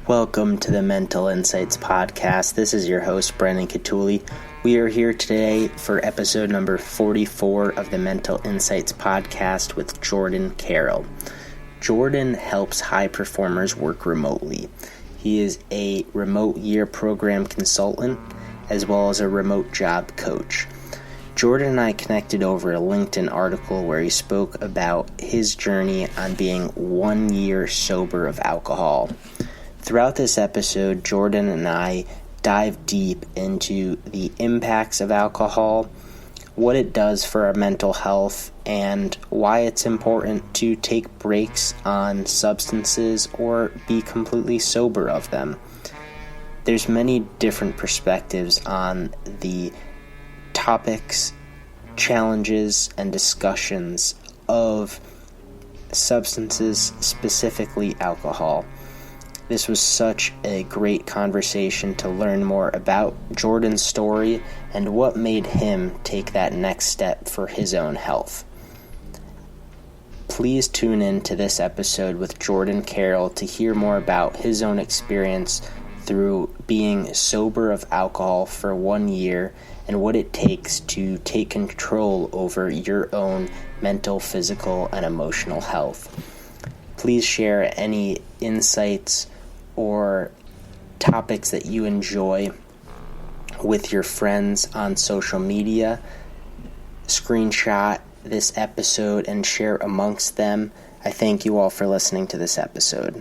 Welcome to the Mental Insights Podcast. This is your host, Brendan Catulli. We are here today for episode number 44 of the Mental Insights Podcast with Jordan Carroll. Jordan helps high performers work remotely. He is a remote year program consultant as well as a remote job coach. Jordan and I connected over a LinkedIn article where he spoke about his journey on being 1 year sober of alcohol. Throughout this episode, Jordan and I dive deep into the impacts of alcohol, what it does for our mental health, and why it's important to take breaks on substances or be completely sober of them. There's many different perspectives on the topics, challenges, and discussions of substances, specifically alcohol. This was such a great conversation to learn more about Jordan's story and what made him take that next step for his own health. Please tune in to this episode with Jordan Carroll to hear more about his own experience through being sober of alcohol for 1 year and what it takes to take control over your own mental, physical, and emotional health. Please share any insights or topics that you enjoy with your friends on social media. Screenshot this episode and share amongst them. I thank you all for listening to this episode.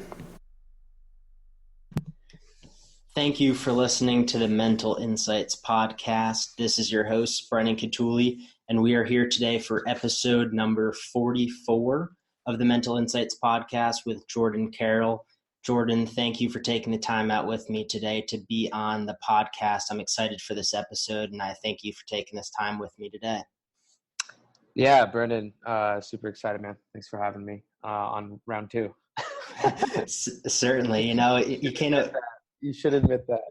Thank you for listening to the Mental Insights Podcast. This is your host, Brendan Catulli, and we are here today for episode number 44 of the Mental Insights Podcast with Jordan Carroll. Jordan, thank you for taking the time out with me today to be on the podcast. I'm excited for this episode, and I thank you for taking this time with me today. Yeah, Brendan, super excited, man. Thanks for having me on round two. Certainly. You can't. You should admit that.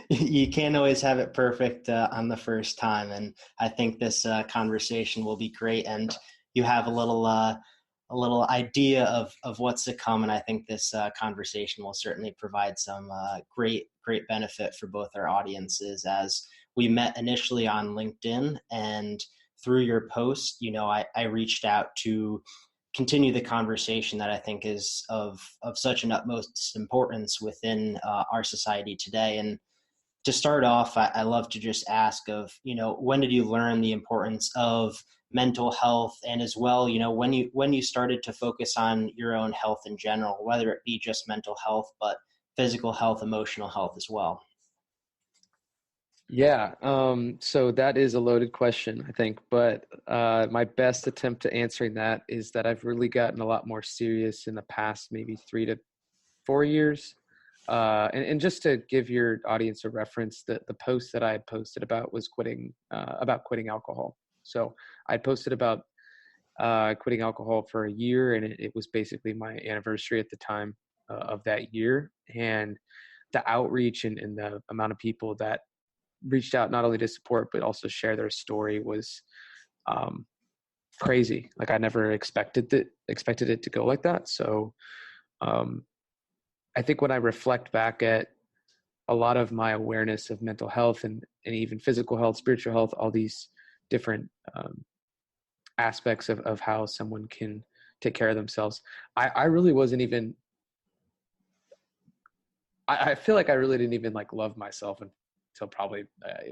You can't always have it perfect on the first time, and I think this conversation will be great. And you have a little idea of what's to come, and I think this conversation will certainly provide some great benefit for both our audiences. As we met initially on LinkedIn, and through your post, I reached out to continue the conversation that I think is of such an utmost importance within our society today. And to start off, I love to just ask when did you learn the importance of mental health, and as well, when you started to focus on your own health in general, whether it be just mental health, but physical health, emotional health as well? Yeah, so that is a loaded question, I think, but my best attempt to answering that is that I've really gotten a lot more serious in the past maybe 3 to 4 years. And just to give your audience a reference, the post that I had posted about was quitting alcohol. So I posted about quitting alcohol for a year, and it was basically my anniversary at the time of that year. And the outreach and the amount of people that reached out not only to support but also share their story was crazy. Like I never expected it to go like that. So I think when I reflect back at a lot of my awareness of mental health and even physical health, spiritual health, all these different aspects of how someone can take care of themselves, I really wasn't even, I feel like I really didn't even love myself until probably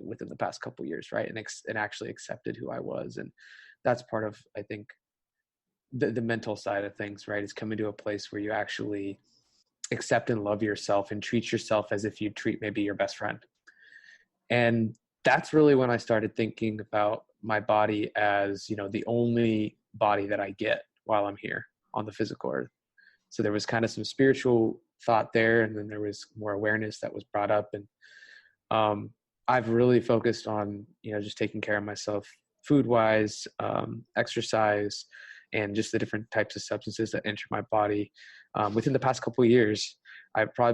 within the past couple of years, right? And actually accepted who I was. And that's part of, I think, the mental side of things, right? Is coming to a place where you actually accept and love yourself and treat yourself as if you treat maybe your best friend. And that's really when I started thinking about my body as, the only body that I get while I'm here on the physical earth. So there was kind of some spiritual thought there, and then there was more awareness that was brought up. And I've really focused on, just taking care of myself food-wise, exercise, and just the different types of substances that enter my body. Within the past couple of years,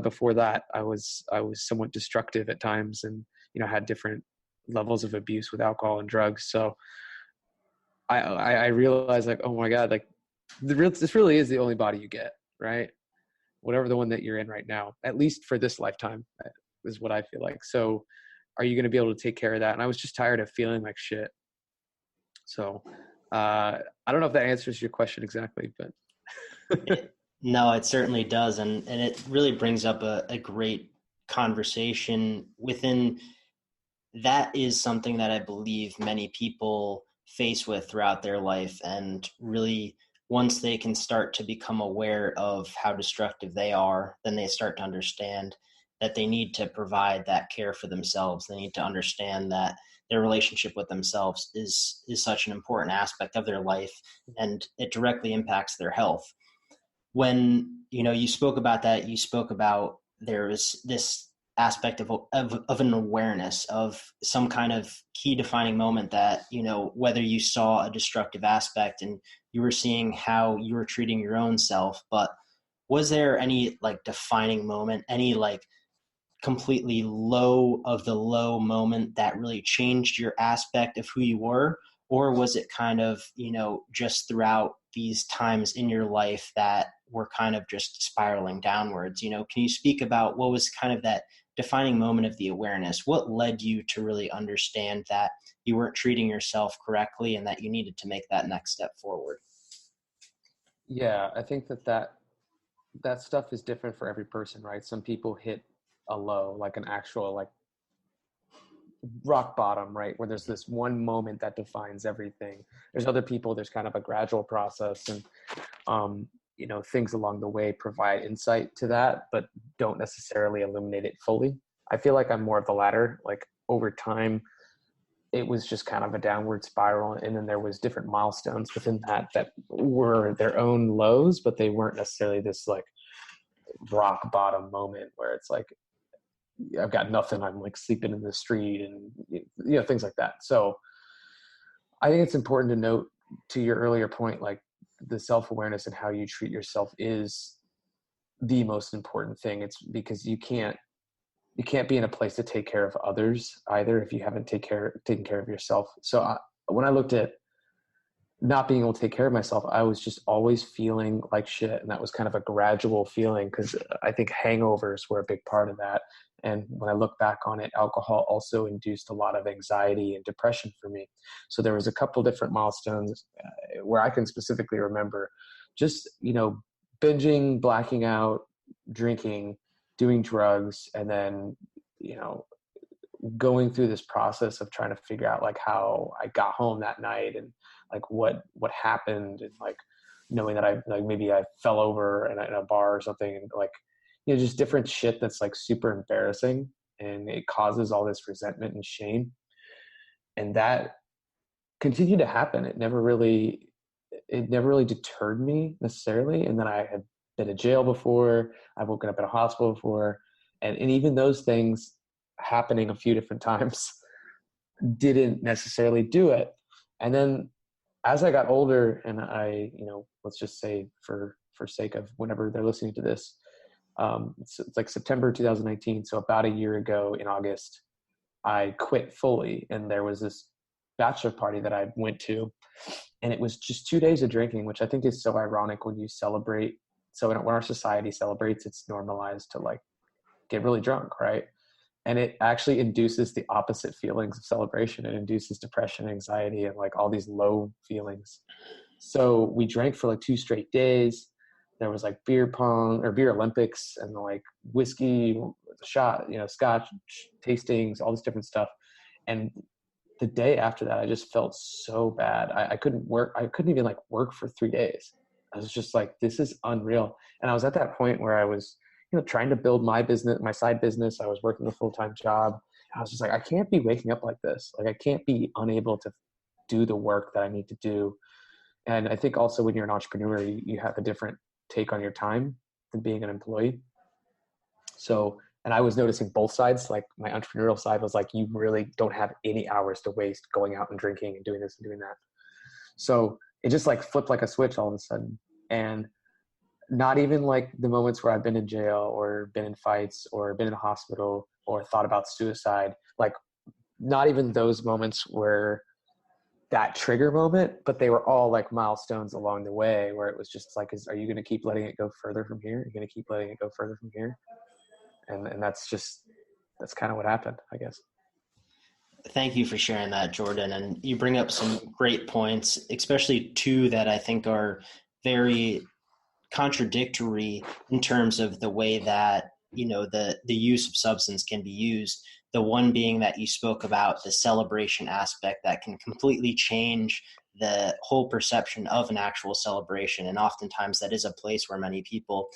before that, I was somewhat destructive at times, and had different levels of abuse with alcohol and drugs. So I realized oh my God, this really is the only body you get, right? whatever the one that you're in right now, at least for this lifetime, is what I feel like. So are you going to be able to take care of that? And I was just tired of feeling like shit. So I don't know if that answers your question exactly, but No, it certainly does. And it really brings up a great conversation within. That is something that I believe many people face with throughout their life. And really, once they can start to become aware of how destructive they are, then they start to understand that they need to provide that care for themselves. They need to understand that their relationship with themselves is such an important aspect of their life, and it directly impacts their health. When you spoke about that, you spoke about there is this aspect of an awareness of some kind of key defining moment that, whether you saw a destructive aspect and you were seeing how you were treating your own self, but was there any like defining moment, any like completely low of the low moment that really changed your aspect of who you were? Or was it kind of, just throughout these times in your life that were kind of just spiraling downwards? Can you speak about what was kind of that defining moment of the awareness? What led you to really understand that you weren't treating yourself correctly and that you needed to make that next step forward? Yeah, I think that stuff is different for every person, right? Some people hit a low, like an actual like rock bottom, right, where there's this one moment that defines everything. There's other people, there's kind of a gradual process, and things along the way provide insight to that, but don't necessarily illuminate it fully. I feel like I'm more of the latter. Like over time, it was just kind of a downward spiral, and then there was different milestones within that were their own lows, but they weren't necessarily this like rock bottom moment where it's like, I've got nothing, I'm like sleeping in the street and things like that. So I think it's important to note, to your earlier point, like the self-awareness and how you treat yourself is the most important thing. It's because you can't be in a place to take care of others either if you haven't taken care of yourself. So when I looked at not being able to take care of myself, I was just always feeling like shit. And that was kind of a gradual feeling, because I think hangovers were a big part of that. And when I look back on it, alcohol also induced a lot of anxiety and depression for me. So there was a couple different milestones where I can specifically remember just, binging, blacking out, drinking, doing drugs, and then, going through this process of trying to figure out like how I got home that night and like what happened, and like knowing that I like maybe I fell over in a bar or something, and like just different shit that's like super embarrassing, and it causes all this resentment and shame, and that continued to happen. It never really deterred me necessarily. And then I had been in jail before, I've woken up in a hospital before, and even those things happening a few different times didn't necessarily do it. And then as I got older, and I, let's just say for sake of whenever they're listening to this, it's like September 2019. So about a year ago in August, I quit fully. And there was this bachelor party that I went to, and it was just 2 days of drinking, which I think is so ironic when you celebrate. So when our society celebrates, it's normalized to like get really drunk, right? And it actually induces the opposite feelings of celebration. It induces depression, anxiety, and like all these low feelings. So we drank for like 2 straight days. There was like beer pong or beer Olympics, and like whiskey shot, scotch tastings, all this different stuff. And the day after that, I just felt so bad. I couldn't work. I couldn't even like work for 3 days. I was just like, this is unreal. And I was at that point where I was, trying to build my business, my side business. I was working a full-time job. I was just like, I can't be waking up like this. Like I can't be unable to do the work that I need to do. And I think also when you're an entrepreneur, you have a different take on your time than being an employee. So, and I was noticing both sides. Like my entrepreneurial side was like, you really don't have any hours to waste going out and drinking and doing this and doing that. So it just like flipped like a switch all of a sudden. And not even like the moments where I've been in jail or been in fights or been in a hospital or thought about suicide, like not even those moments where that trigger moment, but they were all like milestones along the way where it was just like, are you going to keep letting it go further from here? Are you going to keep letting it go further from here? And that's kind of what happened, I guess. Thank you for sharing that, Jordan. And you bring up some great points, especially two that I think are very contradictory in terms of the way that, the use of substance can be used. The one being that you spoke about the celebration aspect that can completely change the whole perception of an actual celebration. And oftentimes that is a place where many people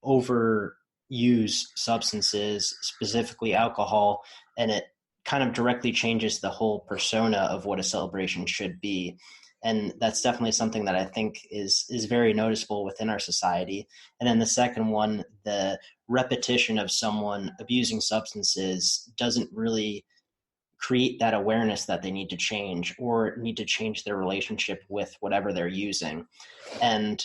overuse substances, specifically alcohol, and it kind of directly changes the whole persona of what a celebration should be. And that's definitely something that I think is very noticeable within our society. And then the second one, the repetition of someone abusing substances doesn't really create that awareness that they need to change or need to change their relationship with whatever they're using. And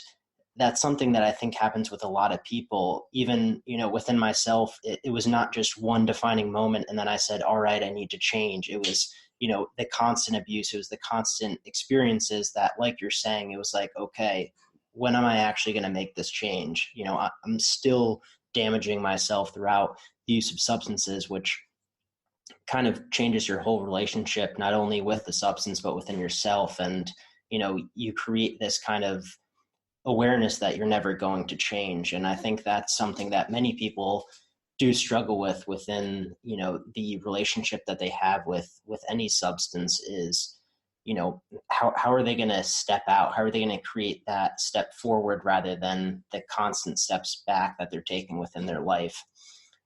that's something that I think happens with a lot of people. Even, within myself, it was not just one defining moment and then I said, all right, I need to change. It was, the constant abuse. It was the constant experiences that, like you're saying, it was like, okay, when am I actually going to make this change? I'm still damaging myself throughout the use of substances, which kind of changes your whole relationship, not only with the substance, but within yourself. And, you create this kind of awareness that you're never going to change. And I think that's something that many people do struggle with within, the relationship that they have with any substance is, how are they going to step out? How are they going to create that step forward rather than the constant steps back that they're taking within their life?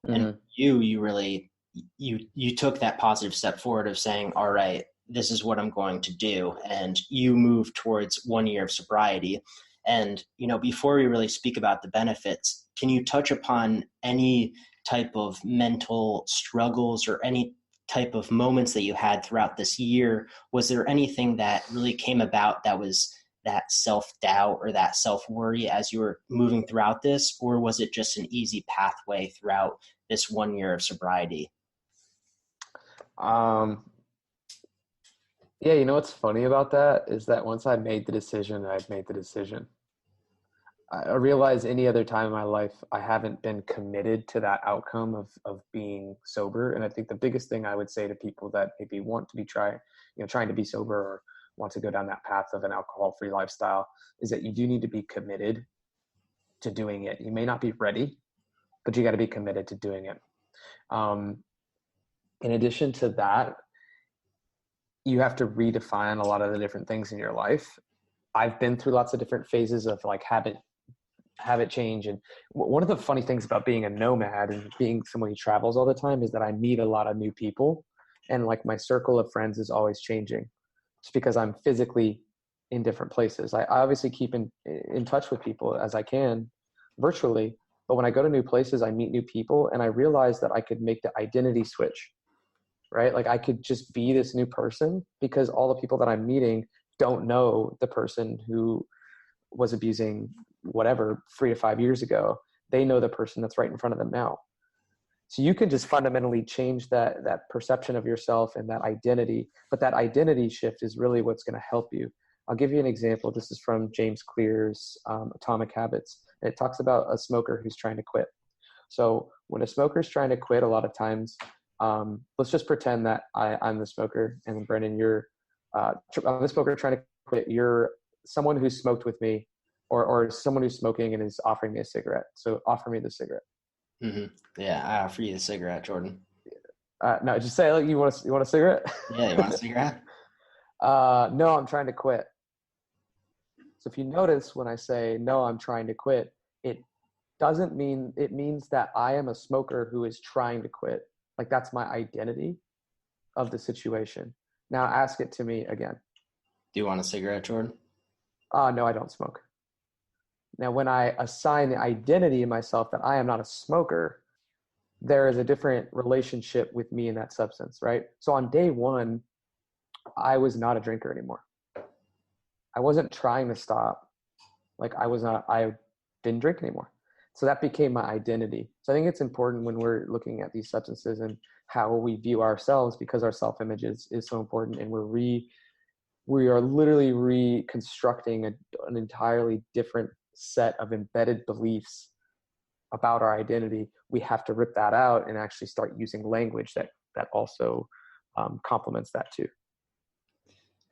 Mm-hmm. And you really, you took that positive step forward of saying, all right, this is what I'm going to do. And you move towards 1 year of sobriety. And, before we really speak about the benefits, can you touch upon any type of mental struggles or any type of moments that you had throughout this year? Was there anything that really came about that was that self-doubt or that self-worry as you were moving throughout this? Or was it just an easy pathway throughout this 1 year of sobriety? Yeah, what's funny about that is that once I made the decision, I've made the decision. I realize any other time in my life, I haven't been committed to that outcome of being sober. And I think the biggest thing I would say to people that maybe want to be trying to be sober or want to go down that path of an alcohol-free lifestyle is that you do need to be committed to doing it. You may not be ready, but you got to be committed to doing it. In addition to that, you have to redefine a lot of the different things in your life. I've been through lots of different phases of like habit change. And one of the funny things about being a nomad and being someone who travels all the time is that I meet a lot of new people, and like my circle of friends is always changing just because I'm physically in different places. I obviously keep in touch with people as I can virtually, but when I go to new places, I meet new people, and I realize that I could make the identity switch, right? Like I could just be this new person because all the people that I'm meeting don't know the person who was abusing whatever 3 to 5 years ago. They know the person that's right in front of them now. So you can just fundamentally change that perception of yourself and that identity. But that identity shift is really what's going to help you. I'll give you an example. This is from James Clear's Atomic Habits. And it talks about a smoker who's trying to quit. So when a smoker is trying to quit, a lot of times, let's just pretend that I'm the smoker, and then Brendan, you're I'm the smoker trying to quit. You're someone who smoked with me, or someone who's smoking and is offering me a cigarette. So offer me the cigarette. Mm-hmm. Yeah, I offer you the cigarette, Jordan. No, just say like you want a cigarette. Yeah, you want a cigarette? No, I'm trying to quit. So if you notice when I say no, I'm trying to quit, it doesn't mean, it means that I am a smoker who is trying to quit. Like that's my identity of the situation. Now ask it to me again. Do you want a cigarette, Jordan? No, I don't smoke. Now, when I assign the identity in myself that I am not a smoker, there is a different relationship with me and that substance, right? So on day one, I was not a drinker anymore. I wasn't trying to stop. Like I didn't drink anymore. So that became my identity. So I think it's important when we're looking at these substances and how we view ourselves, because our self-image is so important, and we're we are literally reconstructing an entirely different set of embedded beliefs about our identity. We have to rip that out and actually start using language that also complements that too.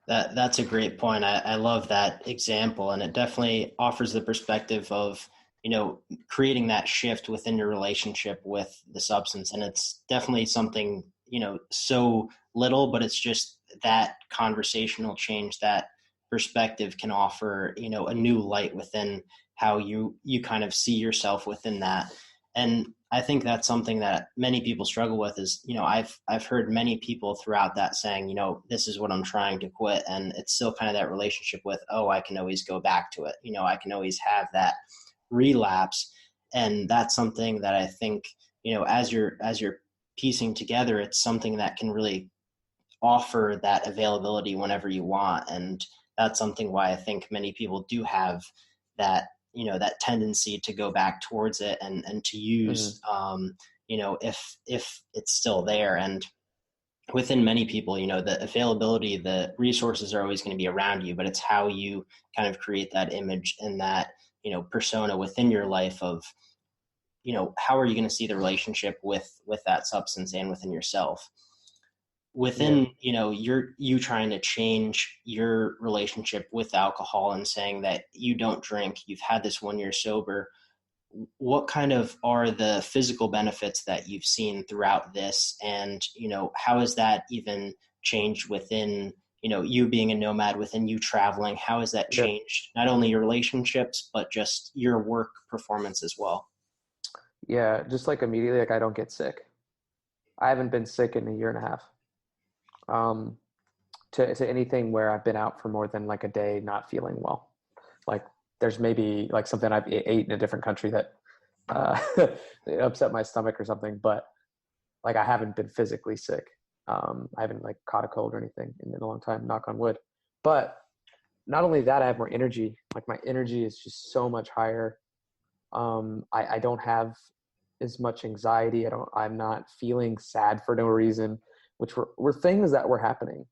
That's a great point. I love that example, and it definitely offers the perspective of, creating that shift within your relationship with the substance. And it's definitely something, so little, but it's just that conversational change, that perspective can offer, a new light within how you kind of see yourself within that. And I think that's something that many people struggle with is, I've heard many people throughout that saying, this is what I'm trying to quit. And it's still kind of that relationship with, oh, I can always go back to it. I can always have that relapse. And that's something that I think, as you're piecing together, it's something that can really offer that availability whenever you want. And that's something why I think many people do have that, that tendency to go back towards it and to use, if it's still there. And within many people, the availability, the resources are always going to be around you, but it's how you kind of create that image and that, persona within your life of, how are you going to see the relationship with that substance and within yourself? Within, you trying to change your relationship with alcohol and saying that you don't drink, you've had this 1 year sober. What kind of are the physical benefits that you've seen throughout this? And, how has that even changed within, you being a nomad, within you traveling? How has that changed not only your relationships, but just your work performance as well? Yeah, just like immediately, like I don't get sick. I haven't been sick in a year and a half. To anything where I've been out for more than like a day not feeling well. Like there's maybe like something I've ate in a different country that it upset my stomach or something, but like I haven't been physically sick. I haven't like caught a cold or anything in a long time, knock on wood. But not only that, I have more energy. Like my energy is just so much higher. I don't have as much anxiety. I'm not feeling sad for no reason, which were things that were happening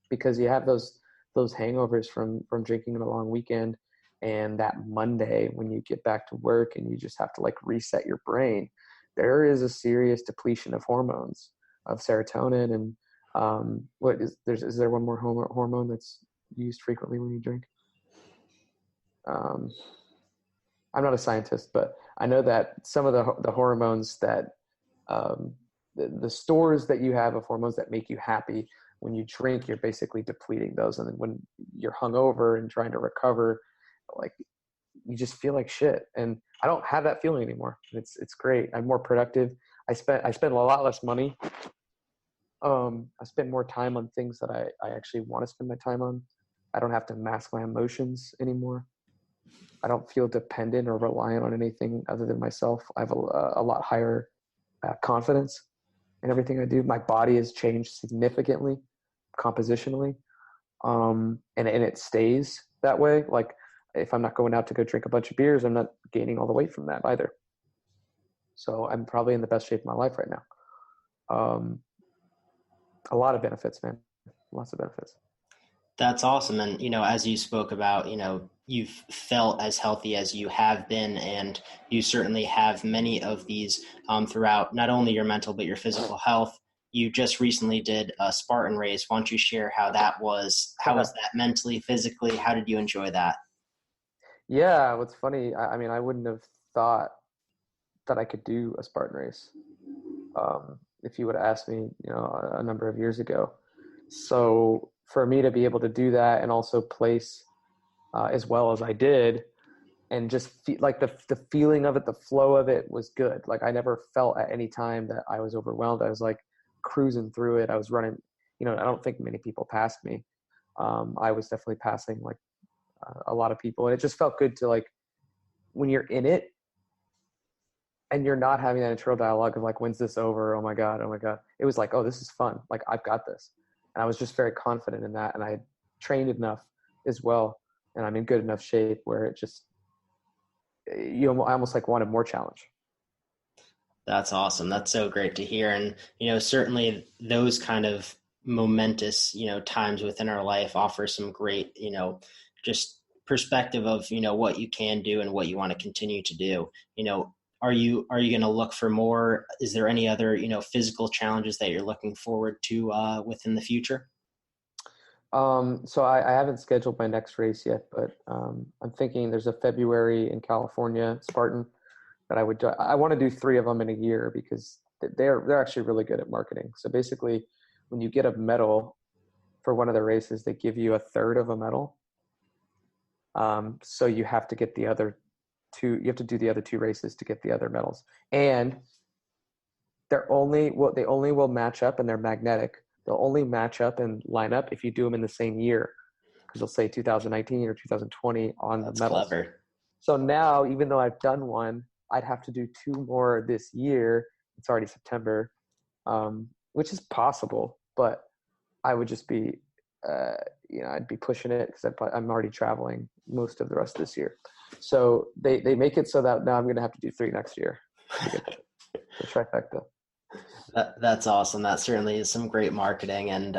because you have those hangovers from drinking in a long weekend. And that Monday when you get back to work and you just have to like reset your brain, there is a serious depletion of hormones, of serotonin. And is there one more hormone that's used frequently when you drink? I'm not a scientist, but I know that some of the hormones that the stores that you have of hormones that make you happy, when you drink, you're basically depleting those. And then when you're hungover and trying to recover, like you just feel like shit. And I don't have that feeling anymore. It's great. I'm more productive. I spend a lot less money. I spend more time on things that I actually want to spend my time on. I don't have to mask my emotions anymore. I don't feel dependent or reliant on anything other than myself. I have a lot higher confidence in everything I do. My body has changed significantly, compositionally, and it stays that way. Like if I'm not going out to go drink a bunch of beers, I'm not gaining all the weight from that either. So I'm probably in the best shape of my life right now. A lot of benefits, man. Lots of benefits. That's awesome. And, as you spoke about, you've felt as healthy as you have been, and you certainly have many of these throughout not only your mental, but your physical health. You just recently did a Spartan race. Why don't you share how that was? How was that mentally, physically? How did you enjoy that? Yeah, what's funny, I mean, I wouldn't have thought that I could do a Spartan race if you would have asked me, a number of years ago. So for me to be able to do that and also place as well as I did, and just like the feeling of it, the flow of it was good. Like I never felt at any time that I was overwhelmed. I was like cruising through it. I was running, I don't think many people passed me. I was definitely passing like a lot of people, and it just felt good to like when you're in it and you're not having that internal dialogue of like, when's this over? Oh my God. It was like, oh, this is fun. Like I've got this. And I was just very confident in that. And I had trained enough as well. And I'm in good enough shape where it just, I almost like wanted more challenge. That's awesome. That's so great to hear. And, certainly those kind of momentous, times within our life offer some great, just perspective of, what you can do and what you want to continue to do. Are you going to look for more? Is there any other, physical challenges that you're looking forward to within the future? So I haven't scheduled my next race yet, but I'm thinking there's a February in California Spartan that I would do. I want to do 3 of them in a year because they're actually really good at marketing. So basically, when you get a medal for one of the races, they give you a third of a medal. So you have to get the other 2. You have to do the other 2 races to get the other medals, and they only will match up, and they're magnetic. They'll only match up and line up if you do them in the same year, because they'll say 2019 or 2020 on That's the medals. clever. So now, even though I've done one, I'd have to do 2 more this year. It's already September, which is possible, but I would just be, I'd be pushing it because I'm already traveling most of the rest of this year. So they make it so that now I'm going to have to do 3 next year to get the trifecta. That's awesome. That certainly is some great marketing, and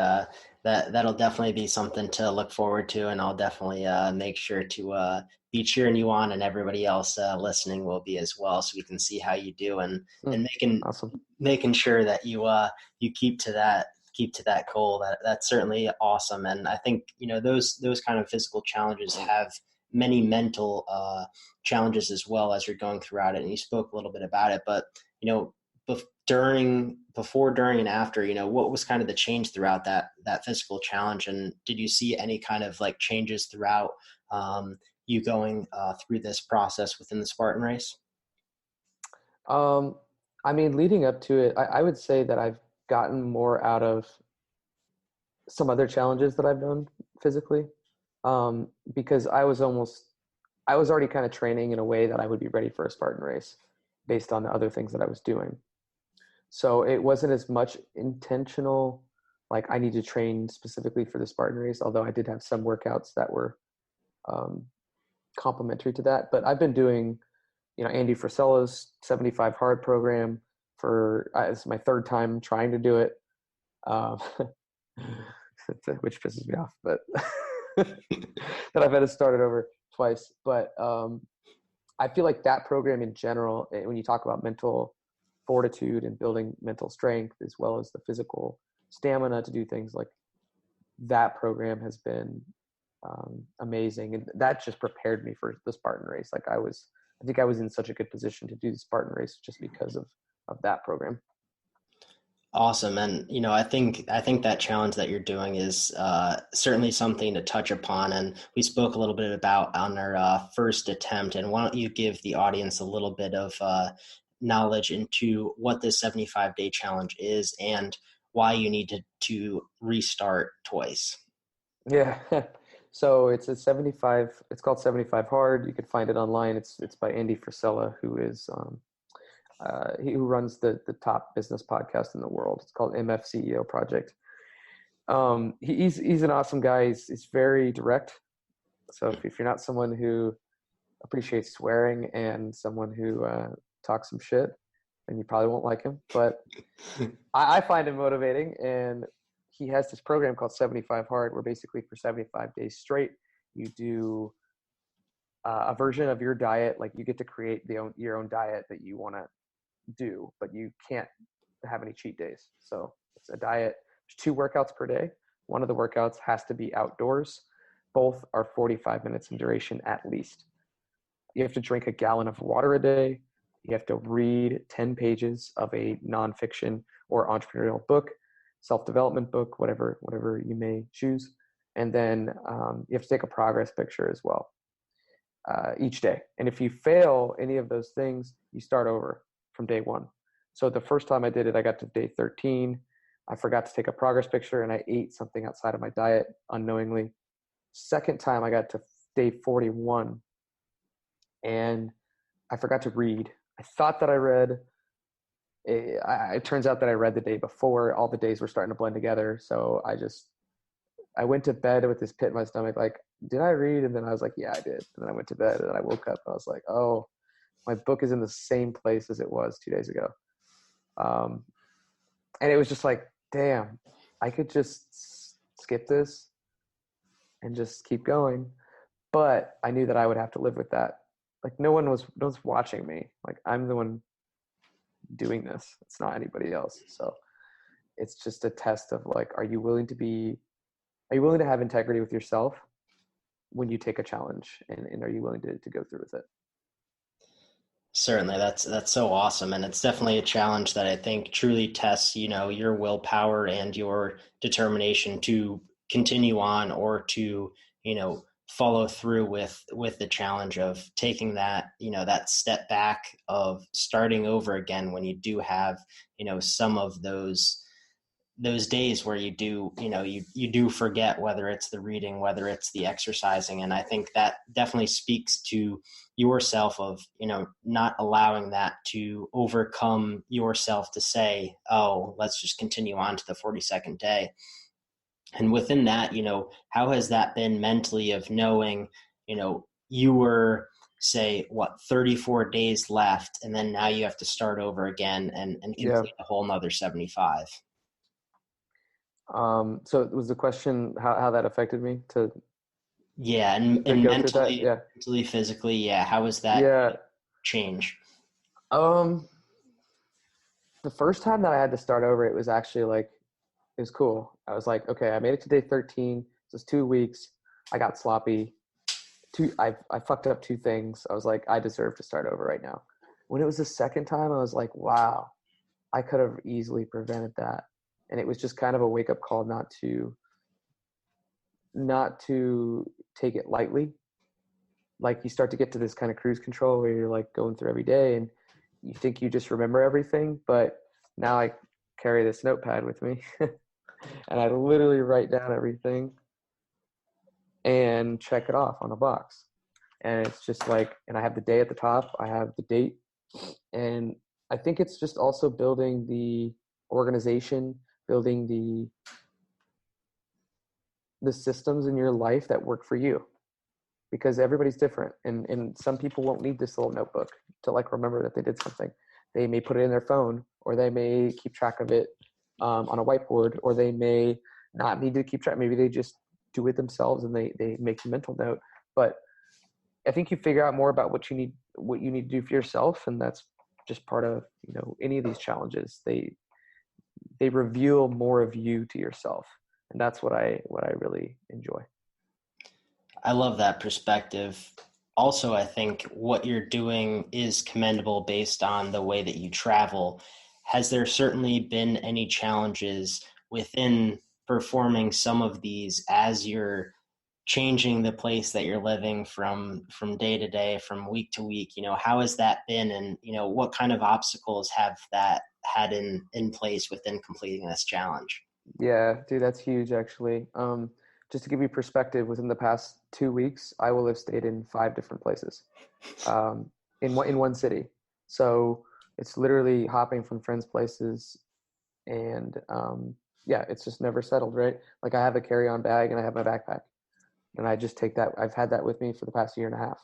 that'll definitely be something to look forward to. And I'll definitely make sure to be cheering you on, and everybody else listening will be as well, so we can see how you do, and making sure that you keep to that goal. That's certainly awesome. And I think those kind of physical challenges have many mental challenges as well as you're going throughout it. And you spoke a little bit about it, but before, during, and after, what was kind of the change throughout that physical challenge? And did you see any kind of like changes throughout you going through this process within the Spartan race? Leading up to it, I would say that I've gotten more out of some other challenges that I've done physically, because I was already kind of training in a way that I would be ready for a Spartan race based on the other things that I was doing. So it wasn't as much intentional, like I need to train specifically for the Spartan race, although I did have some workouts that were complementary to that. But I've been doing, Andy Frisella's 75 hard program it's my 3rd time trying to do it, which pisses me off, but that I've had to start it over twice. But I feel like that program in general, when you talk about mental fortitude and building mental strength, as well as the physical stamina to do things, like that program has been amazing. And that just prepared me for the Spartan race. Like I think I was in such a good position to do the Spartan race just because of that program. Awesome. And, I think that challenge that you're doing is certainly something to touch upon. And we spoke a little bit about on our first attempt. And why don't you give the audience a little bit of knowledge into what this 75-day challenge is and why you need to restart twice? Yeah. So it's a 75, it's called 75 Hard. You can find it online. It's by Andy Frisella, who is, who runs the top business podcast in the world. It's called MF CEO Project. He's an awesome guy. He's very direct. So if you're not someone who appreciates swearing and someone who talks some shit, then you probably won't like him. But I find him motivating, and he has this program called 75 Hard, where basically for 75 days straight, you do a version of your diet. Like you get to create your own diet that you want to do, but you can't have any cheat days. So it's a diet. There's 2 workouts per day. One of the workouts has to be outdoors. Both are 45 minutes in duration at least. You have to drink a gallon of water a day. You have to read 10 pages of a nonfiction or entrepreneurial book, self-development book, whatever you may choose. And then you have to take a progress picture as well each day. And if you fail any of those things, you start over from day 1. So the first time I did it, I got to day 13. I forgot to take a progress picture and I ate something outside of my diet unknowingly. Second time I got to day 41 and I forgot to read. I thought that I read. It turns out that I read the day before. All the days were starting to blend together. So I went to bed with this pit in my stomach, like, did I read? And then I was like, yeah, I did. And then I went to bed and then I woke up and I was like, oh, my book is in the same place as it was 2 days ago. And it was just like, damn, I could just skip this and just keep going. But I knew that I would have to live with that. Like no one's watching me. Like I'm the one doing this. It's not anybody else. So it's just a test of like, are you willing to have integrity with yourself when you take a challenge, and are you willing to go through with it? Certainly, that's so awesome, and it's definitely a challenge that I think truly tests, your willpower and your determination to continue on or to, follow through with the challenge of taking that, that step back of starting over again when you do have, some of those days where you do, you do forget, whether it's the reading, whether it's the exercising. And I think that definitely speaks to yourself of, not allowing that to overcome yourself to say, oh, let's just continue on to the 42nd day. And within that, how has that been mentally of knowing, you were, say, 34 days left, and then now you have to start over again and complete a whole nother 75. So was the question how that affected me to and go mentally, through that? Yeah. mentally, physically, how was that change? The first time that I had to start over, it was actually like, it was cool. I was like, okay, I made it to day 13. It was 2 weeks. I got sloppy. I fucked up 2 things. I was like, I deserve to start over right now. When it was the second time, I was like, wow, I could have easily prevented that. And it was just kind of a wake up call not to take it lightly. Like you start to get to this kind of cruise control where you're like going through every day and you think you just remember everything. But now I carry this notepad with me and I literally write down everything and check it off on a box. And it's just like, and I have the day at the top, I have the date. And I think it's just also building the organization, building the systems in your life that work for you, because everybody's different. And some people won't need this little notebook to like remember that they did something. They may put it in their phone, or they may keep track of it on a whiteboard, or they may not need to keep track. Maybe they just do it themselves and they make a mental note. But I think you figure out more about what you need to do for yourself. And that's just part of, any of these challenges. They reveal more of you to yourself. And that's what I really enjoy. I love that perspective. Also, I think what you're doing is commendable based on the way that you travel. Has there certainly been any challenges within performing some of these as you're changing the place that you're living from day to day, from week to week? How has that been, and what kind of obstacles have that had in place within completing this challenge? Yeah, dude, that's huge actually. Just to give you perspective, within the past 2 weeks, I will have stayed in 5 different places, in one city. So it's literally hopping from friends' places, and it's just never settled, right? Like I have a carry-on bag and I have my backpack, and I just take that. I've had that with me for the past year and a half.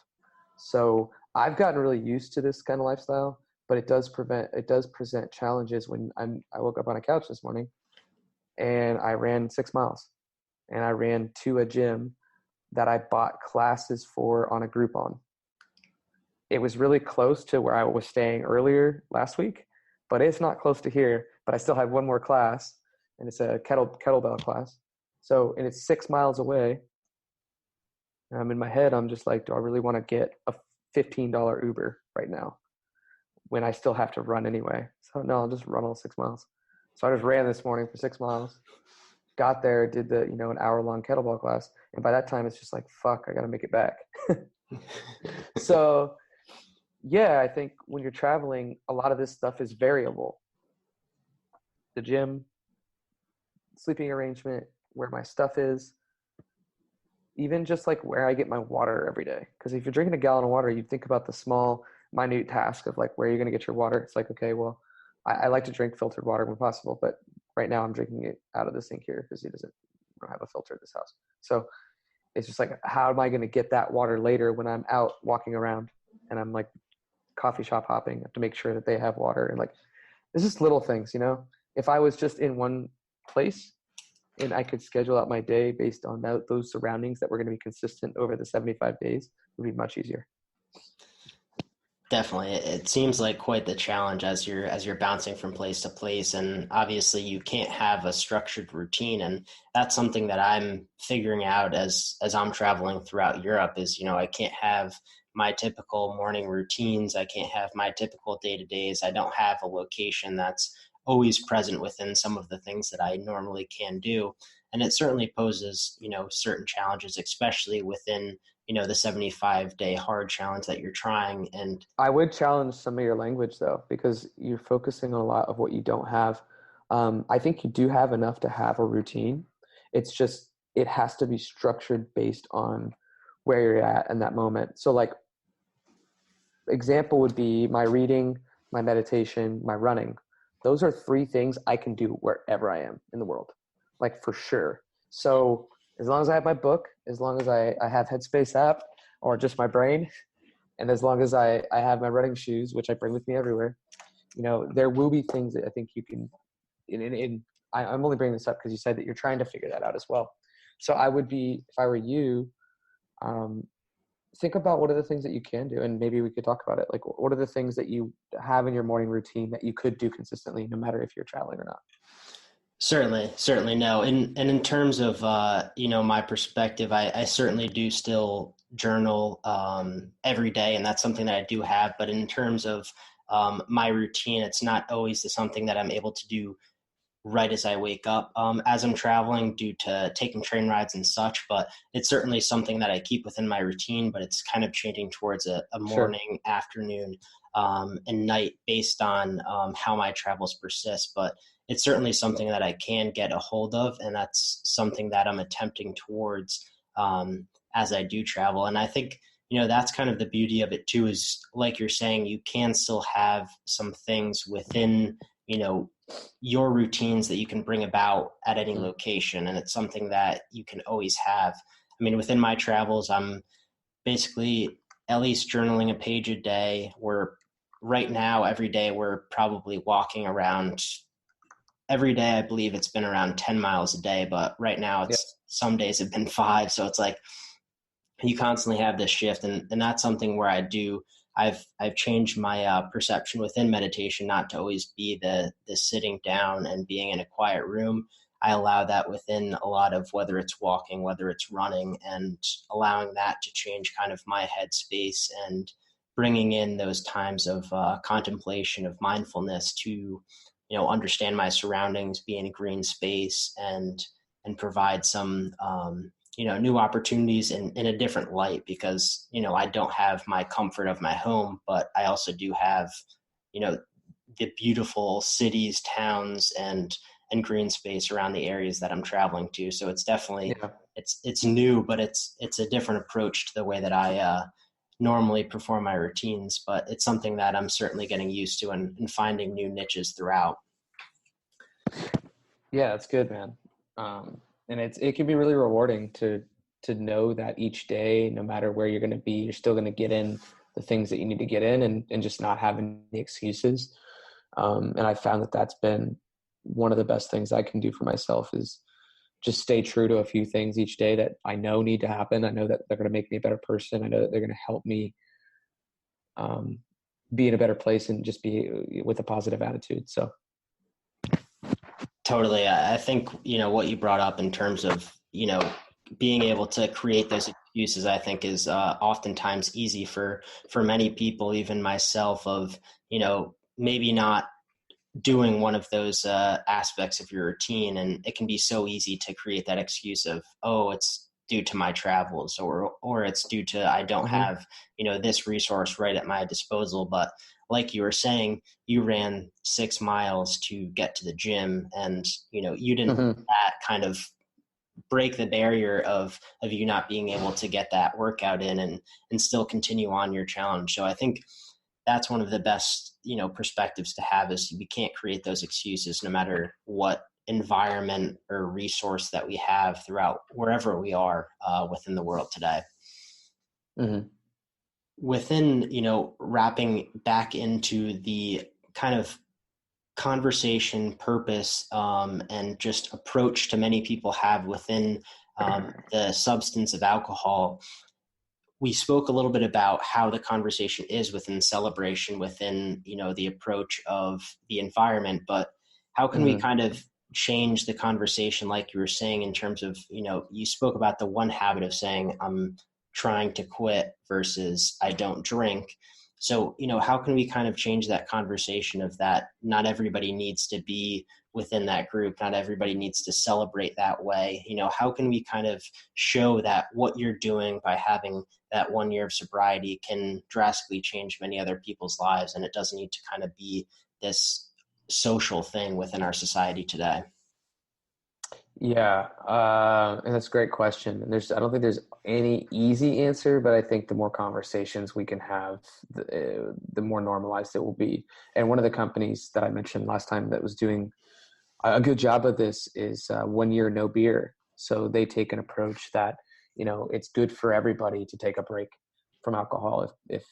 So I've gotten really used to this kind of lifestyle, but it does present challenges when I woke up on a couch this morning and I ran 6 miles, and I ran to a gym that I bought classes for on a Groupon. It was really close to where I was staying earlier last week, but it's not close to here. But I still have one more class, and it's a kettlebell class. So, and it's 6 miles away. And I'm in my head, I'm just like, do I really want to get a $15 Uber right now when I still have to run anyway? So no, I'll just run all 6 miles. So I just ran this morning for 6 miles, got there, did the, an hour-long kettlebell class. And by that time, it's just like, fuck, I got to make it back. So yeah, I think when you're traveling, a lot of this stuff is variable. The gym, sleeping arrangement, where my stuff is, even just like where I get my water every day. Because if you're drinking a gallon of water, you think about the small, minute task of like where you're going to get your water. It's like, okay, well, I like to drink filtered water when possible, but right now I'm drinking it out of the sink here because we don't have a filter at this house. So it's just like, how am I going to get that water later when I'm out walking around and I'm like coffee shop hopping? I have to make sure that they have water. And like, it's just little things, If I was just in one place, and I could schedule out my day based on those surroundings that were going to be consistent over the 75 days, it would be much easier. Definitely. It seems like quite the challenge as you're bouncing from place to place, and obviously you can't have a structured routine, and that's something that I'm figuring out as I'm traveling throughout Europe is, I can't have my typical morning routines. I can't have my typical day-to-days. I don't have a location that's always present within some of the things that I normally can do. And it certainly poses, certain challenges, especially within the 75-day hard challenge that you're trying. And I would challenge some of your language though, because you're focusing on a lot of what you don't have. I think you do have enough to have a routine. It's just, it has to be structured based on where you're at in that moment. So like, example would be my reading, my meditation, my running. Those are 3 things I can do wherever I am in the world, like for sure. So as long as I have my book, as long as I have Headspace app or just my brain, and as long as I have my running shoes, which I bring with me everywhere, there will be things that I think you can, I'm only bringing this up because you said that you're trying to figure that out as well. So I would be, if I were you, think about what are the things that you can do, and maybe we could talk about it. Like, what are the things that you have in your morning routine that you could do consistently, no matter if you're traveling or not? Certainly no. And in terms of, my perspective, I certainly do still journal every day, and that's something that I do have. But in terms of my routine, it's not always something that I'm able to do right as I wake up as I'm traveling due to taking train rides and such. But it's certainly something that I keep within my routine, but it's kind of changing towards a morning, sure, afternoon, and night based on how my travels persist. But it's certainly something that I can get a hold of, and that's something that I'm attempting towards as I do travel. And I think, that's kind of the beauty of it too, is like you're saying, you can still have some things within, your routines that you can bring about at any location. And it's something that you can always have. I mean, within my travels, I'm basically at least journaling a page a day. Right now, every day, we're probably walking around. Every day, I believe it's been around 10 miles a day, but right now some days have been 5. So it's like you constantly have this shift. And that's something where I've changed my perception within meditation, not to always be the sitting down and being in a quiet room. I allow that within a lot of, whether it's walking, whether it's running, and allowing that to change kind of my headspace and bringing in those times of contemplation, of mindfulness to, understand my surroundings, be in a green space, and provide some new opportunities in a different light, because, I don't have my comfort of my home, but I also do have, the beautiful cities, towns, and green space around the areas that I'm traveling to. So it's definitely, it's new, but it's a different approach to the way that I normally perform my routines, but it's something that I'm certainly getting used to and finding new niches throughout. Yeah, that's good, man. And it can be really rewarding to know that each day, no matter where you're going to be, you're still going to get in the things that you need to get in, and just not having the excuses. And I found that that's been one of the best things I can do for myself, is just stay true to a few things each day that I know need to happen. I know that they're going to make me a better person. I know that they're going to help me be in a better place and just be with a positive attitude. So. Totally. I think, what you brought up in terms of, being able to create those excuses, I think is oftentimes easy for many people, even myself, of, maybe not doing one of those aspects of your routine. And it can be so easy to create that excuse of, oh, it's due to my travels, or it's due to, I don't have, this resource right at my disposal. But like you were saying, you ran 6 miles to get to the gym, and, you didn't let that kind of break the barrier of you not being able to get that workout in and still continue on your challenge. So I think that's one of the best, perspectives to have, is we can't create those excuses no matter what environment or resource that we have throughout wherever we are within the world today. Mm-hmm. Within, wrapping back into the kind of conversation purpose and just approach to many people have within the substance of alcohol. We spoke a little bit about how the conversation is within celebration, within, the approach of the environment, but how can we kind of change the conversation, like you were saying, in terms of, you spoke about the one habit of saying, I'm trying to quit versus I don't drink. So, how can we kind of change that conversation of that not everybody needs to be within that group, not everybody needs to celebrate that way? How can we kind of show that what you're doing by having that 1 year of sobriety can drastically change many other people's lives, and it doesn't need to kind of be this social thing within our society today? Yeah, and that's a great question. And I don't think there's any easy answer, but I think the more conversations we can have, the more normalized it will be. And one of the companies that I mentioned last time that was doing a good job of this is 1 year no beer. So they take an approach that, it's good for everybody to take a break from alcohol. If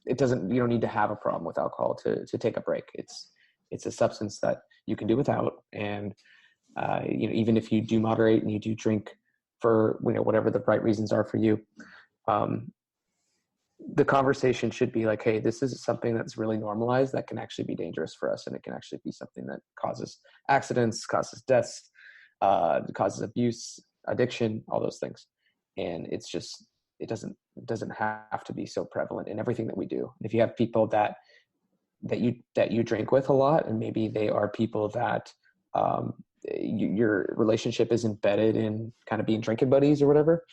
it doesn't, you don't need to have a problem with alcohol to take a break. It's a substance that you can do without. And even if you do moderate and you do drink for whatever the right reasons are for you, the conversation should be like, hey, this is something that's really normalized that can actually be dangerous for us, and it can actually be something that causes accidents, causes deaths, causes abuse, addiction, all those things. And it doesn't have to be so prevalent in everything that we do. If you have people that you drink with a lot, and maybe they are people that your relationship is embedded in kind of being drinking buddies or whatever,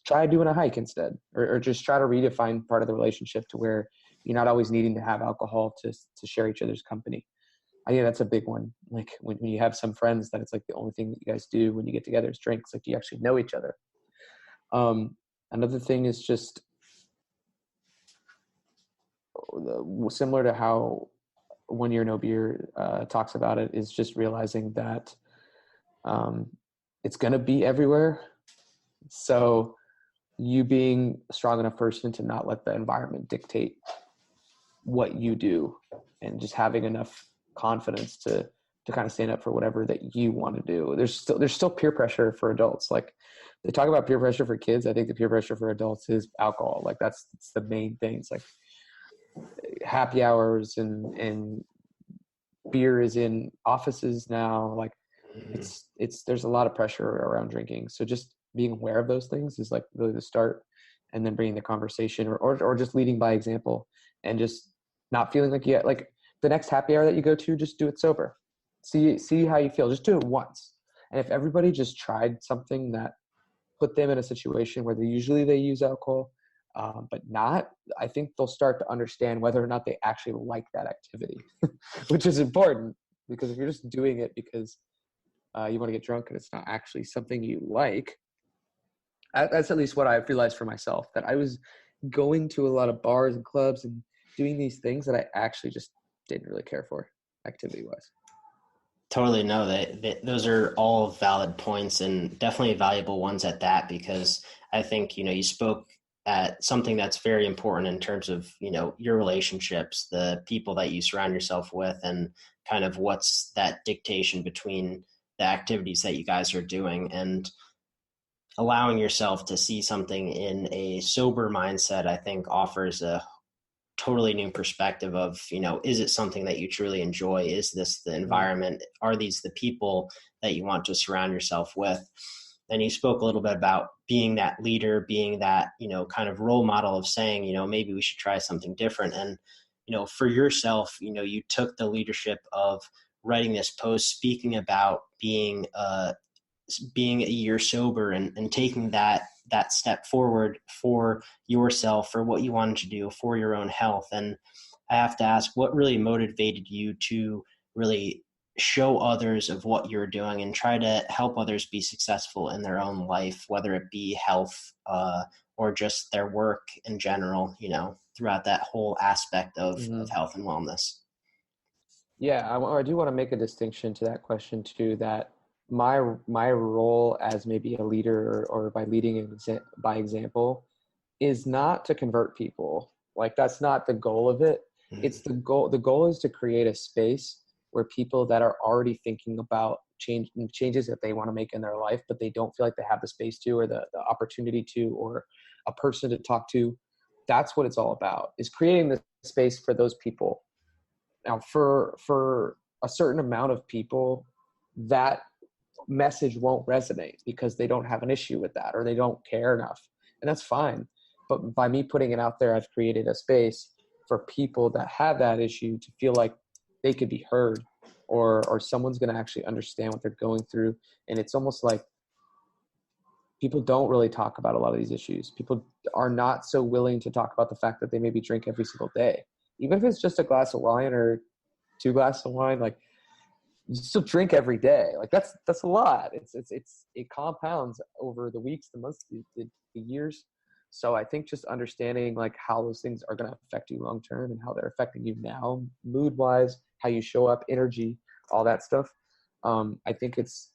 try doing a hike instead, or just try to redefine part of the relationship to where you're not always needing to have alcohol to share each other's company. I think that's a big one. Like when you have some friends that it's like the only thing that you guys do when you get together is drinks. Like, do you actually know each other? Another thing is just similar to how 1 year no beer talks about it, is just realizing that it's going to be everywhere. So you being a strong enough person to not let the environment dictate what you do, and just having enough confidence to kind of stand up for whatever that you want to do. There's still peer pressure for adults. Like, they talk about peer pressure for kids. I think the peer pressure for adults is alcohol. Like it's the main thing. It's like happy hours and beer is in offices now. Like there's a lot of pressure around drinking. So just being aware of those things is like really the start, and then bringing the conversation or just leading by example, and just not feeling like like the next happy hour that you go to, just do it sober. See how you feel. Just do it once. And if everybody just tried something that put them in a situation where usually they use alcohol, but not, I think they'll start to understand whether or not they actually like that activity, which is important, because if you're just doing it because you want to get drunk and it's not actually something you like, that's at least what I've realized for myself, that I was going to a lot of bars and clubs and doing these things that I actually just didn't really care for activity-wise. Totally. No, those are all valid points, and definitely valuable ones at that, because I think, you spoke at something that's very important in terms of, your relationships, the people that you surround yourself with, and kind of what's that dictation between the activities that you guys are doing, and allowing yourself to see something in a sober mindset, I think offers a totally new perspective of, is it something that you truly enjoy? Is this the environment? Are these the people that you want to surround yourself with? And you spoke a little bit about being that leader, being that, kind of role model of saying, maybe we should try something different. And, for yourself, you took the leadership of writing this post, speaking about being a year sober, and taking that step forward for yourself, for what you wanted to do for your own health. And I have to ask, what really motivated you to really show others of what you're doing and try to help others be successful in their own life, whether it be health or just their work in general, throughout that whole aspect of health and wellness? Yeah, I do want to make a distinction to that question too, that my role as maybe a leader or by leading by example is not to convert people. Like, that's not the goal of it. It's the goal. The goal is to create a space where people that are already thinking about changes that they want to make in their life, but they don't feel like they have the space to, or the opportunity to, or a person to talk to. That's what it's all about, is creating the space for those people. Now, for a certain amount of people, that message won't resonate because they don't have an issue with that, or they don't care enough, and that's fine. But by me putting it out there, I've created a space for people that have that issue to feel like they could be heard, or someone's going to actually understand what they're going through. And it's almost like people don't really talk about a lot of these issues. People are not so willing to talk about the fact that they maybe drink every single day, even if it's just a glass of wine or 2 glasses of wine. Like, you still drink every day. Like, that's a lot. It compounds over the weeks, the months, the years. So I think just understanding like how those things are going to affect you long term, and how they're affecting you now, mood wise, how you show up, energy, all that stuff. I think it's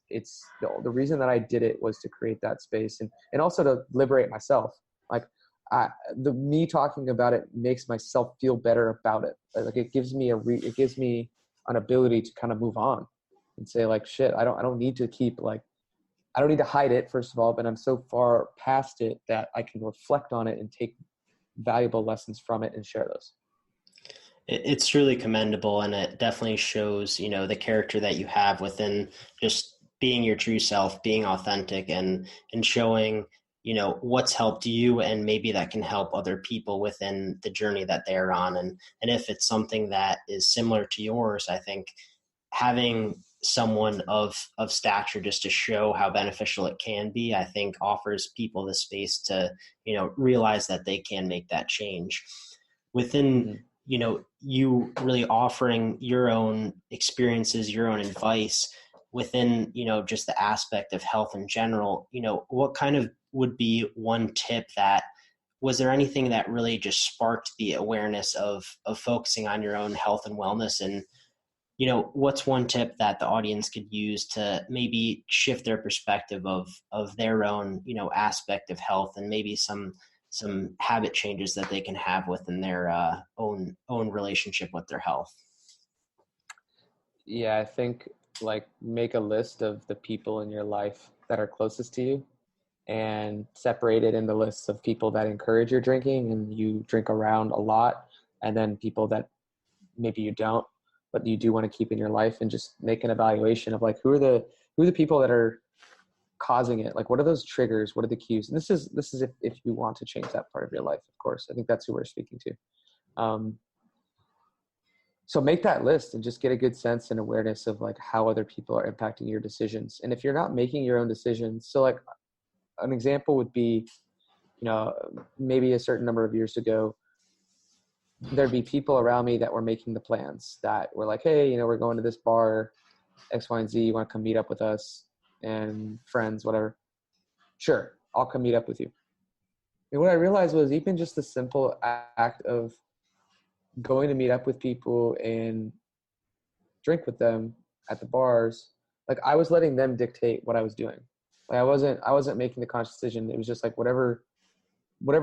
the reason that I did it was to create that space, and also to liberate myself. Like, me talking about it makes myself feel better about it. Like, it gives me an ability to kind of move on and say like, shit, I don't need to keep like, I don't need to hide it, first of all, but I'm so far past it that I can reflect on it and take valuable lessons from it and share those. It's truly commendable, and it definitely shows, the character that you have within just being your true self, being authentic, and showing, what's helped you, and maybe that can help other people within the journey that they're on. And if it's something that is similar to yours, I think having someone of stature just to show how beneficial it can be, I think offers people the space to, realize that they can make that change within, you really offering your own experiences, your own advice within, just the aspect of health in general. What kind of would be one tip was there anything that really just sparked the awareness of focusing on your own health and wellness? And what's one tip that the audience could use to maybe shift their perspective of their own, aspect of health, and maybe some habit changes that they can have within their own relationship with their health? Yeah, I think like make a list of the people in your life that are closest to you, and separate it into lists of people that encourage your drinking and you drink around a lot, and then people that maybe you don't, but you do want to keep in your life, and just make an evaluation of like, who are the people that are causing it? Like, what are those triggers? What are the cues? And this is if you want to change that part of your life, of course. I think that's who we're speaking to. So make that list and just get a good sense and awareness of like how other people are impacting your decisions. And if you're not making your own decisions, so like an example would be, maybe a certain number of years ago, there'd be people around me that were making the plans, that were like, hey, we're going to this bar, X, Y, and Z. You want to come meet up with us and friends, whatever? Sure, I'll come meet up with you. And what I realized was, even just the simple act of going to meet up with people and drink with them at the bars, like, I was letting them dictate what I was doing. Like, I wasn't making the conscious decision. It was just like whatever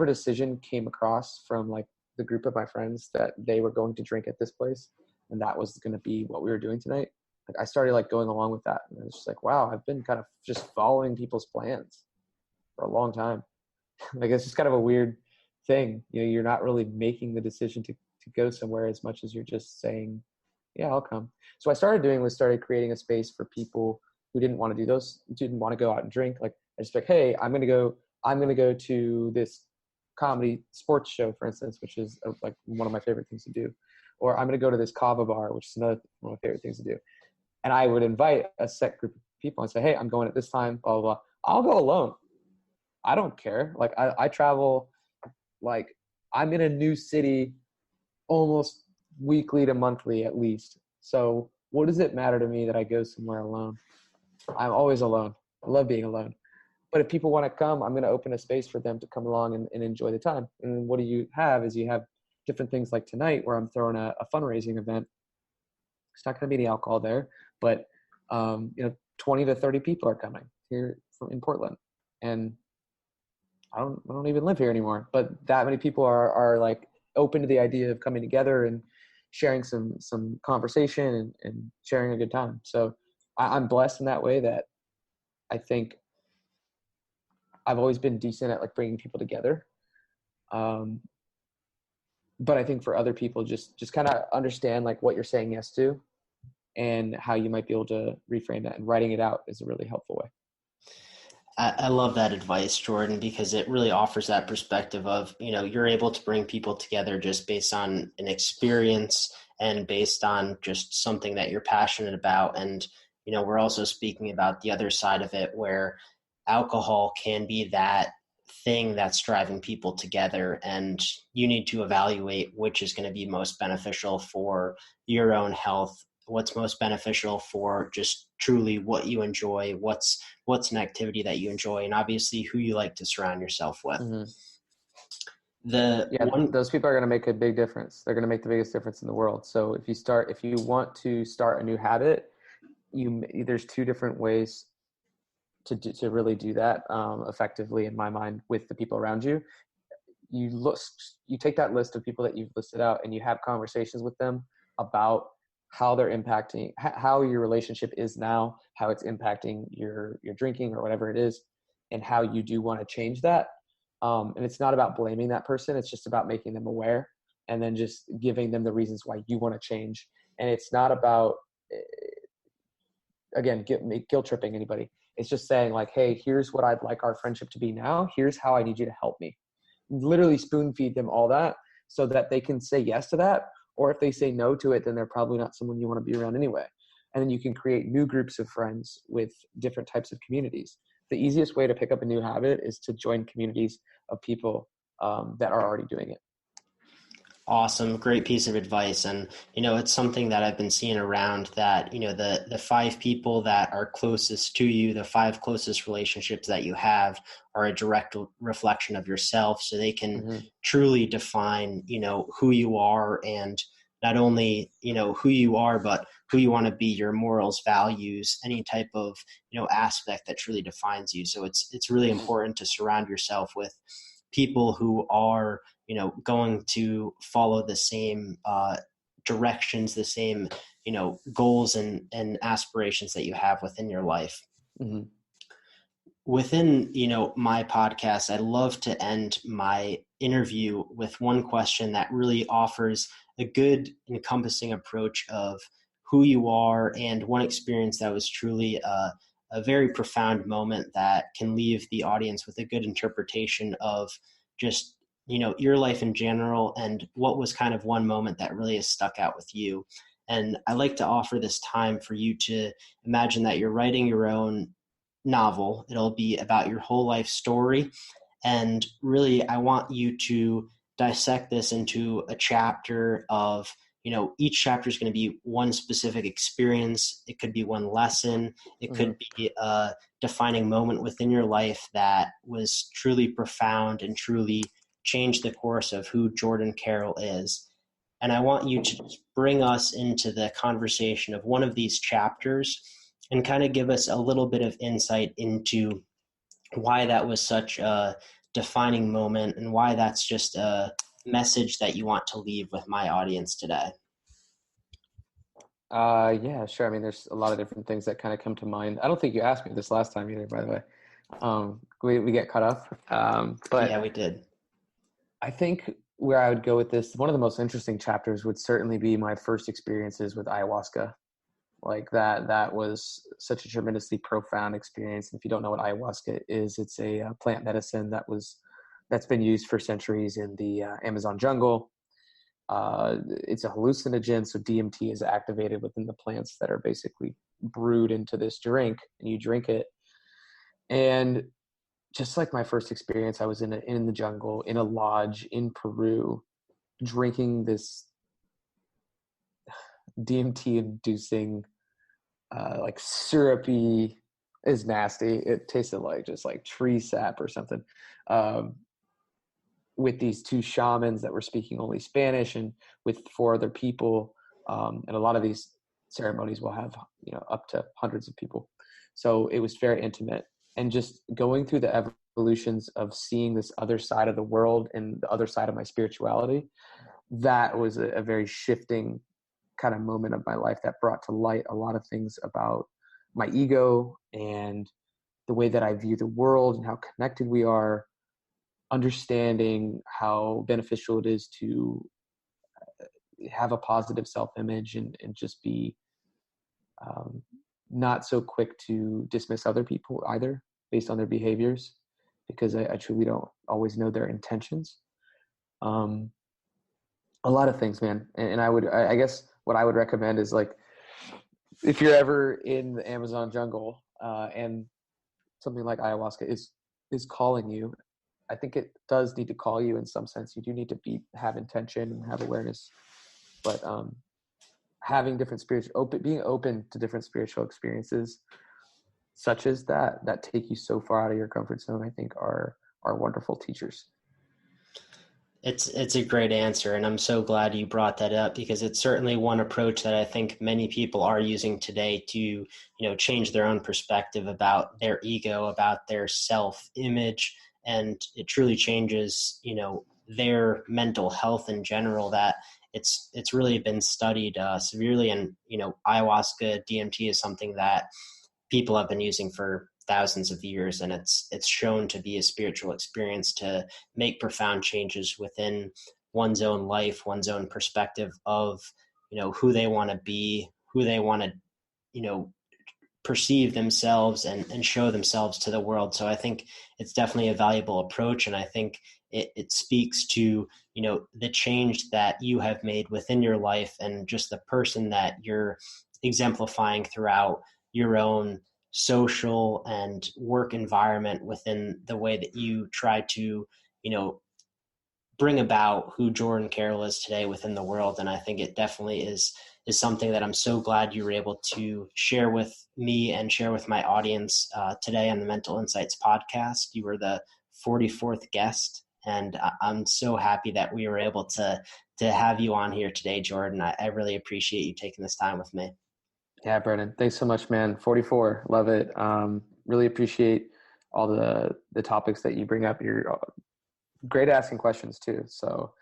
decision came across from like the group of my friends, that they were going to drink at this place, and that was going to be what we were doing tonight. Like, I started like going along with that, and it was just like, wow, I've been kind of just following people's plans for a long time. Like, it's just kind of a weird thing. You're not really making the decision to go somewhere as much as you're just saying, yeah, I'll come. So what I started creating a space for people who didn't want to do those, didn't want to go out and drink. Like, I just like, hey, I'm going to go to this comedy sports show, for instance, which is like one of my favorite things to do. Or I'm going to go to this kava bar, which is another one of my favorite things to do. And I would invite a set group of people and say, hey, I'm going at this time, blah, blah, blah. I'll go alone. I don't care. Like, I travel, like, I'm in a new city almost weekly to monthly at least. So what does it matter to me that I go somewhere alone? I'm always alone. I love being alone. But if people want to come, I'm going to open a space for them to come along and enjoy the time. And what you have different things like tonight, where I'm throwing a fundraising event. It's not going to be any alcohol there, but 20 to 30 people are coming here in Portland. And I don't even live here anymore, but that many people are like open to the idea of coming together and sharing some conversation and sharing a good time. So I'm blessed in that way, that I think I've always been decent at like bringing people together. But I think for other people, just kind of understand like what you're saying yes to and how you might be able to reframe that, and writing it out is a really helpful way. I love that advice, Jordan, because it really offers that perspective of, you're able to bring people together just based on an experience and based on just something that you're passionate about. And, we're also speaking about the other side of it, where alcohol can be that thing that's driving people together, and you need to evaluate which is going to be most beneficial for your own health, what's most beneficial for just truly what you enjoy, what's an activity that you enjoy, and obviously who you like to surround yourself with. Mm-hmm. Those people are going to make a big difference. They're going to make the biggest difference in the world. So if you want to start a new habit, there's two different ways to really do that effectively, in my mind, with the people around you. You take that list of people that you've listed out, and you have conversations with them about how they're impacting, how your relationship is now, how it's impacting your drinking or whatever it is, and how you do want to change that. And it's not about blaming that person. It's just about making them aware, and then just giving them the reasons why you want to change. And it's not about, again, guilt tripping anybody. It's just saying like, hey, here's what I'd like our friendship to be now. Here's how I need you to help me. Literally spoon feed them all that, so that they can say yes to that. Or if they say no to it, then they're probably not someone you want to be around anyway. And then you can create new groups of friends with different types of communities. The easiest way to pick up a new habit is to join communities of people that are already doing it. Awesome. Great piece of advice. And, it's something that I've been seeing around, that, the 5 people that are closest to you, the 5 closest relationships that you have, are a direct reflection of yourself. So they can truly define, who you are, and not only, who you are, but who you want to be, your morals, values, any type of, aspect that truly defines you. So it's really important to surround yourself with people who are, going to follow the same directions, the same, goals and aspirations that you have within your life. Mm-hmm. Within, my podcast, I love to end my interview with one question that really offers a good encompassing approach of who you are, and one experience that was truly a very profound moment that can leave the audience with a good interpretation of just, your life in general, and what was kind of one moment that really has stuck out with you. And I like to offer this time for you to imagine that you're writing your own novel. It'll be about your whole life story. And really, I want you to dissect this into a chapter of, each chapter is going to be one specific experience. It could be one lesson. It could be a defining moment within your life that was truly profound and truly changed the course of who Jordan Carroll is. And I want you to just bring us into the conversation of one of these chapters and kind of give us a little bit of insight into why that was such a defining moment, and why that's just a message that you want to leave with my audience today. Yeah, sure. I mean, there's a lot of different things that kind of come to mind. I don't think you asked me this last time either, by the way. We get cut off. But yeah, we did. I think where I would go with this, one of the most interesting chapters would certainly be my first experiences with ayahuasca. Like that was such a tremendously profound experience. And if you don't know what ayahuasca is, it's a plant medicine that's been used for centuries in the Amazon jungle. It's a hallucinogen, so DMT is activated within the plants that are basically brewed into this drink, and you drink it. And just like my first experience, I was in the jungle, in a lodge in Peru, drinking this DMT-inducing, like syrupy, is nasty. It tasted like just like tree sap or something. With these 2 shamans that were speaking only Spanish, and with 4 other people. And a lot of these ceremonies will have, up to hundreds of people. So it was very intimate, and just going through the evolutions of seeing this other side of the world and the other side of my spirituality that was a very shifting kind of moment of my life that brought to light a lot of things about my ego and the way that I view the world and how connected we are, understanding how beneficial it is to have a positive self-image and just be not so quick to dismiss other people either based on their behaviors, because I truly don't always know their intentions. A lot of things, man. And I guess what I would recommend is, like, if you're ever in the Amazon jungle and something like ayahuasca is calling you, I think it does need to call you in some sense. You do need to have intention and have awareness, but having different being open to different spiritual experiences such as that take you so far out of your comfort zone, I think are wonderful teachers. It's a great answer, and I'm so glad you brought that up, because it's certainly one approach that I think many people are using today to, change their own perspective about their ego, about their self-image, and it truly changes, their mental health in general. That it's really been studied severely, and ayahuasca, DMT is something that people have been using for thousands of years, and it's shown to be a spiritual experience to make profound changes within one's own life, one's own perspective of who they want to be, who they want to perceive themselves and show themselves to the world. So I think it's definitely a valuable approach, and I think it speaks to the change that you have made within your life and just the person that you're exemplifying throughout your own social and work environment, within the way that you try to, bring about who Jordan Carroll is today within the world. And I think it definitely is something that I'm so glad you were able to share with me and share with my audience today on the Mental Insights podcast. You were the 44th guest, and I'm so happy that we were able to have you on here today, Jordan. I really appreciate you taking this time with me. Yeah, Brennan, thanks so much, man. 44, love it. Really appreciate all the topics that you bring up. You're great at asking questions too. So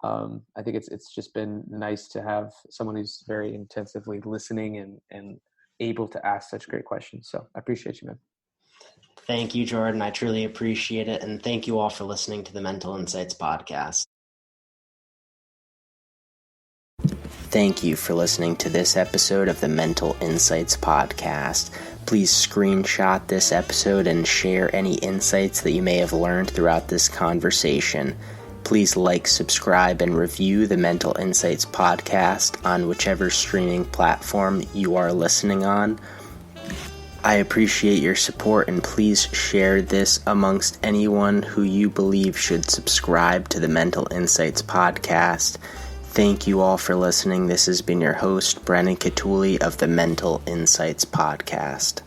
I think it's just been nice to have someone who's very intensively listening and able to ask such great questions. So I appreciate you, man. Thank you, Jordan. I truly appreciate it. And thank you all for listening to the Mental Insights podcast. Thank you for listening to this episode of the Mental Insights podcast. Please screenshot this episode and share any insights that you may have learned throughout this conversation. Please like, subscribe, and review the Mental Insights podcast on whichever streaming platform you are listening on. I appreciate your support, and please share this amongst anyone who you believe should subscribe to the Mental Insights podcast. Thank you all for listening. This has been your host, Brennan Cattouli of the Mental Insights podcast.